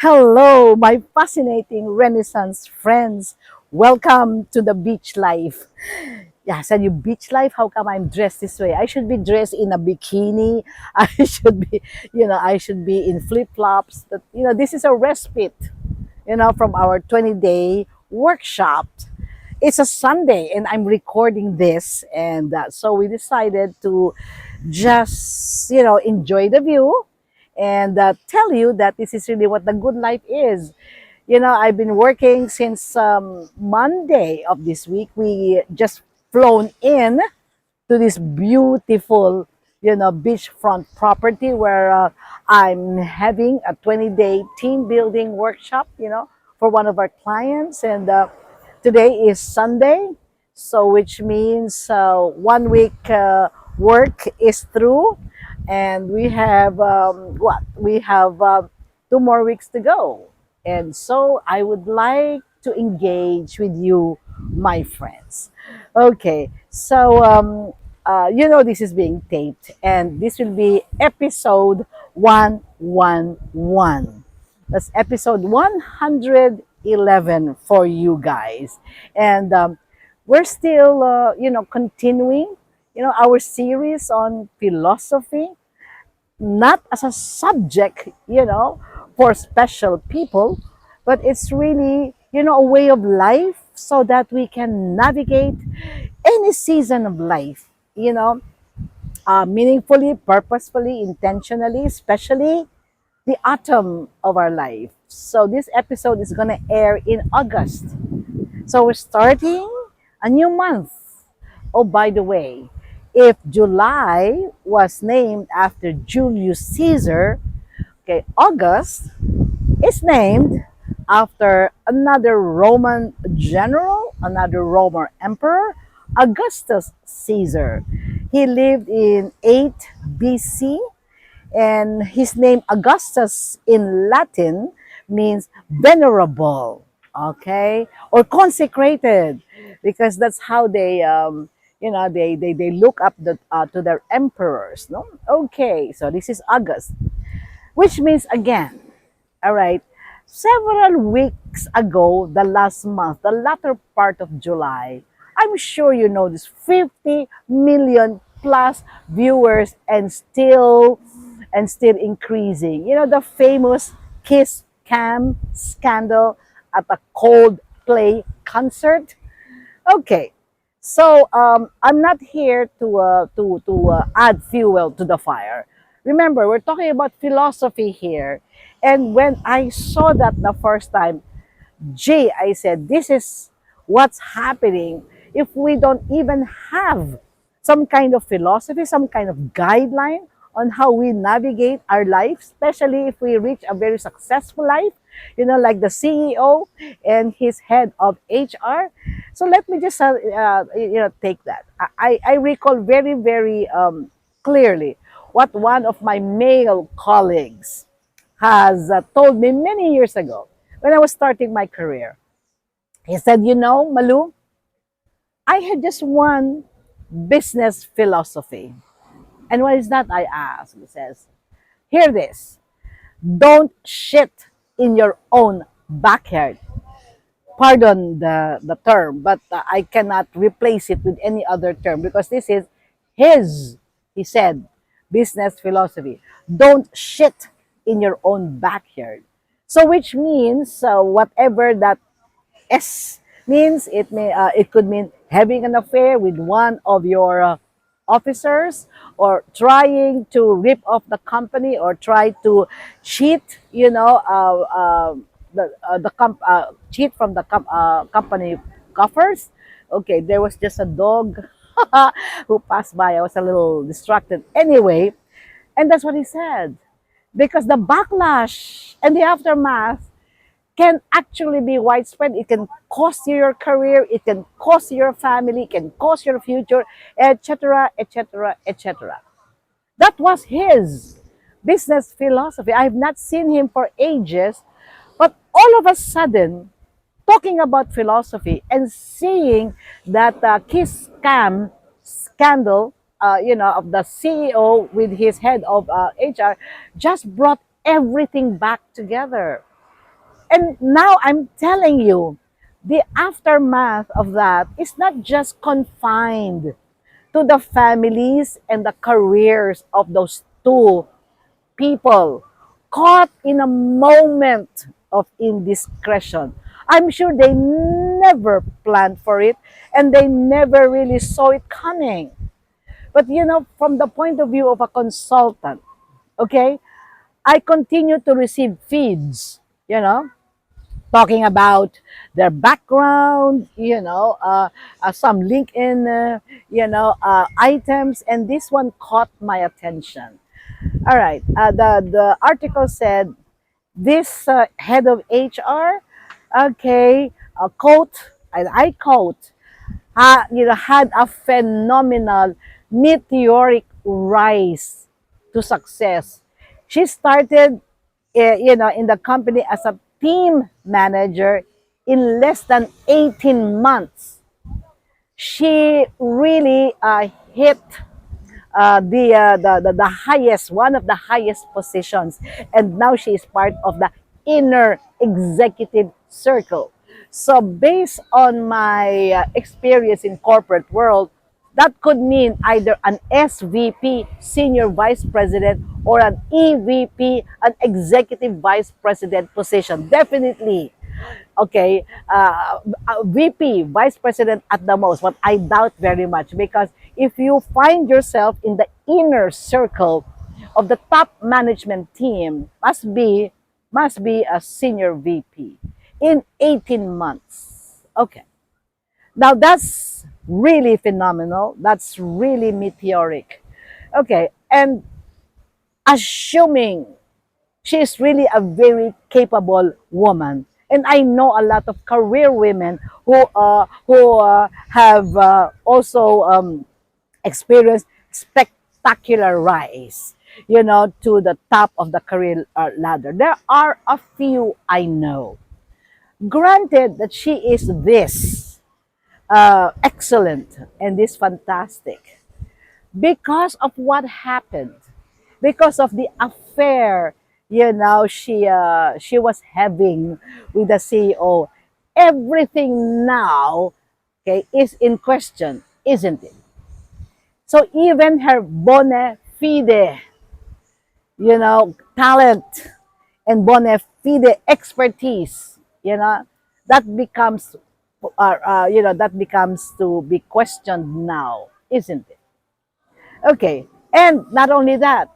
Hello, my fascinating Renaissance friends. Welcome to the beach life. Yeah, I said you beach life. How come I'm dressed this way? I should be dressed in a bikini. I should be, I should be in flip flops. But this is a respite, from our 20-day workshop. It's a Sunday, and I'm recording this, and so we decided to just enjoy the view and tell you that this is really what the good life is. I've been working since Monday of this week. We just flown in to this beautiful, beachfront property where I'm having a 20-day team building workshop, for one of our clients. And today is Sunday, so which means 1 week work is through, and we have we have 2 more weeks to go. And so I would like to engage with you, my friends. Okay, so this is being taped, and this will be episode 111. That's episode 111 for you guys. And we're still, continuing, our series on philosophy, not as a subject, for special people, but it's really, a way of life so that we can navigate any season of life, meaningfully, purposefully, intentionally, especially the autumn of our life. So this episode is going to air in August. So we're starting a new month. Oh, by the way, if July was named after Julius Caesar, okay, August is named after another Roman general, another Roman emperor, Augustus Caesar. He lived in 8 BC, and his name Augustus in Latin means venerable, okay, or consecrated, because that's how they look up to their emperors. No, okay, so this is August, which means again, all right, several weeks ago, the last month, the latter part of July, I'm sure you know this, 50 million plus viewers, and still increasing. The famous kiss cam scandal at a Coldplay concert. Okay, so I'm not here to add fuel to the fire. Remember, we're talking about philosophy here. And when I saw that the first time, gee, I said, this is what's happening if we don't even have some kind of philosophy, some kind of guideline on how we navigate our life, especially if we reach a very successful life, like the CEO and his head of HR. So let me just, take that. I recall very, very clearly what one of my male colleagues has told me many years ago when I was starting my career. He said, Malu, I had just one business philosophy. And what is that? I asked. He says, hear this. Don't shit in your own backyard. Pardon the term, but I cannot replace it with any other term because this is his, he said, business philosophy. Don't shit in your own backyard. So which means whatever that S means, it could mean having an affair with one of your officers, or trying to rip off the company, or try to cheat, cheat from the company coffers. Okay, there was just a dog who passed by. I was a little distracted. Anyway, and that's what he said. Because the backlash and the aftermath can actually be widespread. It can cost you your career, it can cost your family, it can cost your future, etc., etc., etc. That was his business philosophy. I've not seen him for ages, but all of a sudden, talking about philosophy and seeing that kiss scam scandal, of the CEO with his head of HR, just brought everything back together. And now I'm telling you, the aftermath of that is not just confined to the families and the careers of those two people caught in a moment of indiscretion. I'm sure they never planned for it and they never really saw it coming. But from the point of view of a consultant, okay, I continue to receive feeds, talking about their background, some LinkedIn, items, and this one caught my attention. All right, the article said this head of HR, okay, quote, and I quote, had a phenomenal meteoric rise to success. She started, in the company as a team manager in less than 18 months. She really hit the highest, one of the highest positions. And now she is part of the inner executive circle. So based on my experience in corporate world, that could mean either an SVP, Senior Vice President, or an EVP, an Executive Vice President position. Definitely. Okay, VP, Vice President at the most, but I doubt very much because if you find yourself in the inner circle of the top management team, must be a senior VP in 18 months. Okay. Now that's really phenomenal. That's really meteoric. Okay. And assuming she is really a very capable woman. And I know a lot of career women who have also experienced spectacular rise, to the top of the career ladder. There are a few I know. Granted that she is this excellent and this fantastic because of what happened, because of the affair, she was having with the CEO. Everything now, okay, is in question, isn't it? So even her bona fide, talent and bona fide expertise, that becomes, that becomes to be questioned now, isn't it? Okay, and not only that,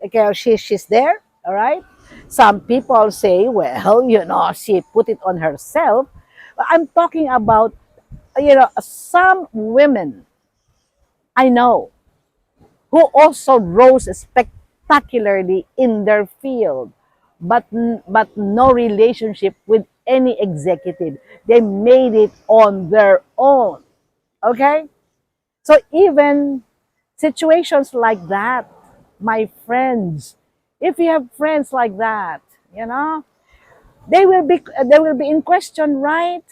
okay, she's there, all right. Some people say, well, she put it on herself. But I'm talking about, some women I know who also rose spectacularly in their field, but no relationship with any executive. They made it on their own. Okay, so even situations like that, my friends, if you have friends like that, you know, they will be in question, right?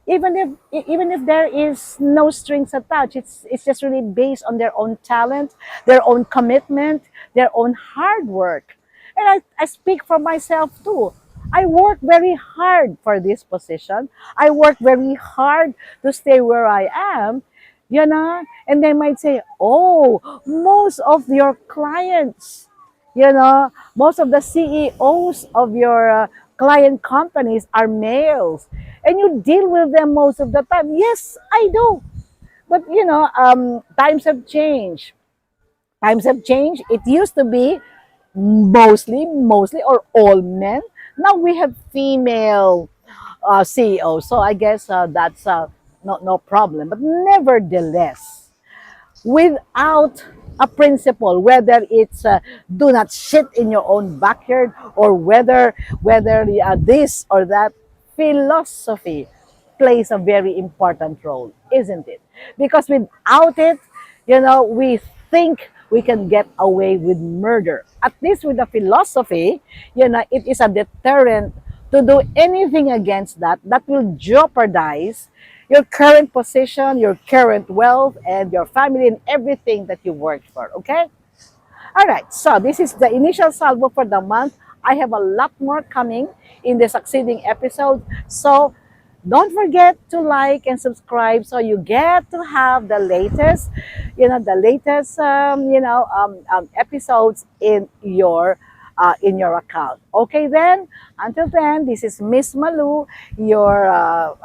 Even if there is no strings attached, it's just really based on their own talent, their own commitment, their own hard work. And I speak for myself too. I work very hard for this position. I work very hard to stay where I am, and they might say, oh, most of your clients, most of the CEOs of your client companies are males, and you deal with them most of the time. Yes, I do. But times have changed. Times have changed. It used to be mostly or all men. Now we have female CEOs. So I guess that's no problem. But nevertheless, without a principle, whether it's do not shit in your own backyard, or whether this or that, philosophy plays a very important role, isn't it? Because without it, we think we can get away with murder. At least with the philosophy, it is a deterrent to do anything against that will jeopardize your current position, your current wealth, and your family and everything that you worked for, okay? All right, so this is the initial salvo for the month. I have a lot more coming in the succeeding episodes. So don't forget to like and subscribe so you get to have the latest, episodes in your account. Okay, then. Until then, this is Miss Malu, your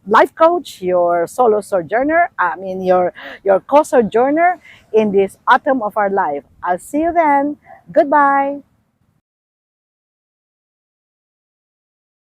life coach, your solo sojourner. Your co-sojourner in this autumn of our life. I'll see you then. Goodbye.